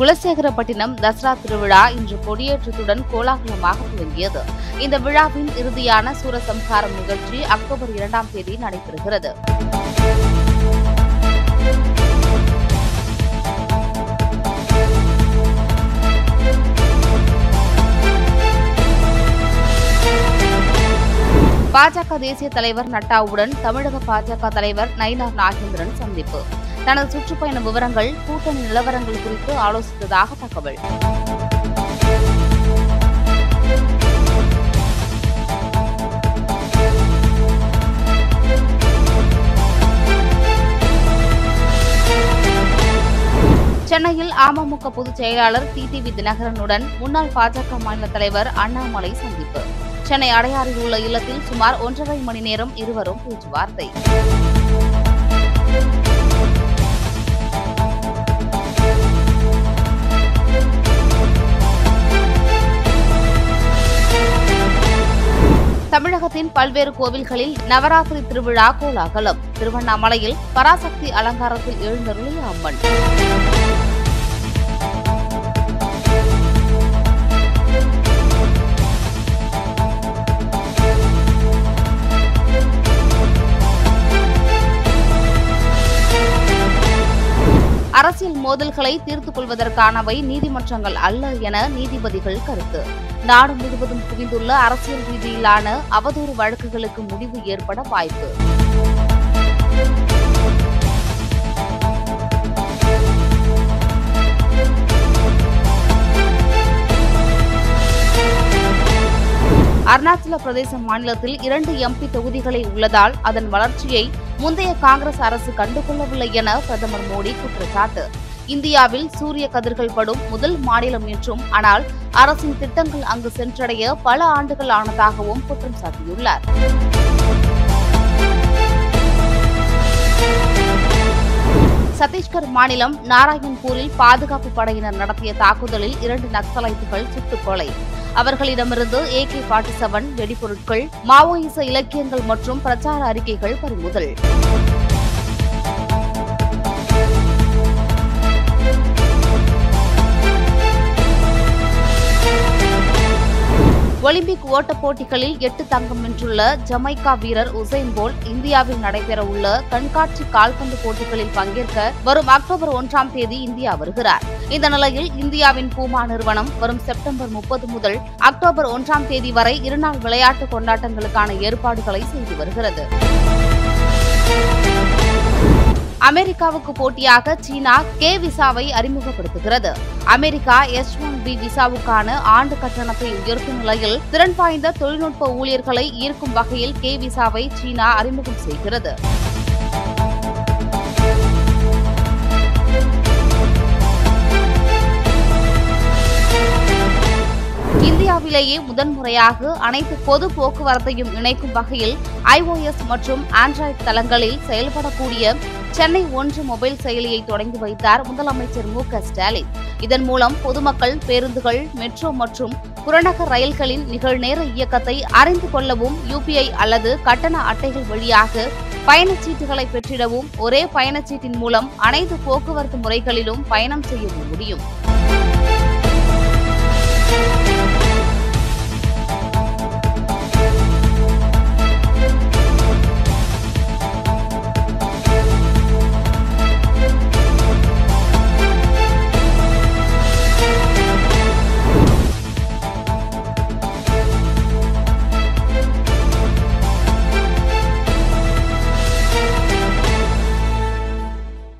குலசேகரப்பட்டினம் தசரா திருவிழா இன்று கொடியேற்றத்துடன் கோலாகலமாக துவங்கியது. இந்த விழாவின் இறுதியான சூரசம்ஹாரம் நிகழ்ச்சி அக்டோபர் 2ஆம் தேதி நடைபெறுகிறது. பாஜக தேசிய தலைவர் நட்டாவுடன் தமிழக பாஜக தலைவர் நயினார் நாகேந்திரன் சந்திப்பு. தனது சுற்றுப்பயண விவரங்கள், கூட்டணி நிலவரங்கள் குறித்து ஆலோசித்ததாக தகவல். சென்னையில் அமமுக பொதுச் செயலாளர் டிடிவி தினகரனுடன் முன்னாள் பாஜக மாநில தலைவர் அண்ணாமலை சந்திப்பு. சென்னை அடையாறில் உள்ள இல்லத்தில் சுமார் 1.5 மணி நேரம் இருவரும் பேச்சுவார்த்தை. தமிழகத்தின் பல்வேறு கோவில்களில் நவராத்திரி திருவிழா கோலாகலம். திருவண்ணாமலையில் பராசக்தி அலங்காரத்தில் எழுந்தருளிய அம்மன். அரசியல் மோதல்களை தீர்த்துக் கொள்வதற்கானவை நீதிமன்றங்கள் அல்ல என நீதிபதிகள் கருத்து. நாடு முழுவதும் குவிந்துள்ள அரசியல் ரீதியிலான அவதூறு வழக்குகளுக்கு முடிவு ஏற்பட வாய்ப்பு. அருணாச்சல பிரதேச மாநிலத்தில் 2 MP தொகுதிகளை உள்ளதால் அதன் வளர்ச்சியை முந்தைய காங்கிரஸ் அரசு கண்டுகொள்ளவில்லை என பிரதமர் மோடி குற்றச்சாட்டு. இந்தியாவில் சூரிய கதிர்கள் படும் முதல் மாநிலம் என்றும், ஆனால் அரசின் திட்டங்கள் அங்கு சென்றடைய பல ஆண்டுகள் ஆனதாகவும் குற்றம் சாட்டியுள்ளார். சத்தீஸ்கர் மாநிலம் நாராயண்பூரில் பாதுகாப்பு படையினர் நடத்திய தாக்குதலில் 2 நக்சலைட்டுகள் சுட்டுக் கொலை. அவர்களிடமிருந்து AK-47 வெடிபொருட்கள், மாவோயிச இலக்கியங்கள் மற்றும் பிரச்சார அறிக்கைகள் பறிமுதல். ஒலிம்பிக் ஓட்டப் போட்டிகளில் 8 தங்கம் வென்றுள்ள ஜமைக்கா வீரர் உசைன் போல்ட் இந்தியாவில் நடைபெறவுள்ள கண்காட்சி கால்பந்து போட்டிகளில் பங்கேற்க வரும் அக்டோபர் 1ஆம் தேதி இந்தியா வருகிறார். இந்த நிலையில் இந்தியாவின் பூமா நிறுவனம் வரும் செப்டம்பர் 30 முதல் அக்டோபர் 1ஆம் தேதி வரை 2 நாள் விளையாட்டு கொண்டாட்டங்களுக்கான ஏற்பாடுகளை செய்து வருகிறது. அமெரிக்காவுக்கு போட்டியாக சீனா K விசாவை அறிமுகப்படுத்துகிறது. அமெரிக்கா H-1B விசாவுக்கான ஆண்டு கட்டணத்தை உயர்த்தும் நிலையில் திறன் வாய்ந்த தொழில்நுட்ப ஊழியர்களை ஈர்க்கும் வகையில் K விசாவை சீனா அறிமுகம் செய்கிறது. இந்தியாவிலேயே முதன்முறையாக அனைத்து பொது போக்குவரத்தையும் இணைக்கும் வகையில் iOS மற்றும் ஆண்ட்ராய்டு தளங்களில் செயல்படக்கூடிய சென்னை 1 மொபைல் செயலியை தொடங்கி வைத்தார் முதலமைச்சர் மு.க.ஸ்டாலின். இதன் மூலம் பொதுமக்கள் பேருந்துகள், மெட்ரோ மற்றும் புறநகர் ரயில்களின் நிகழ்நேர இயக்கத்தை அறிந்து கொள்ளவும், UPI அல்லது கட்டண அட்டைகள் வழியாக பயணச்சீட்டுகளை பெற்றிடவும், ஒரே பயணச்சீட்டின் மூலம் அனைத்து போக்குவரத்து முறைகளிலும் பயணம் செய்யவும் முடியும்.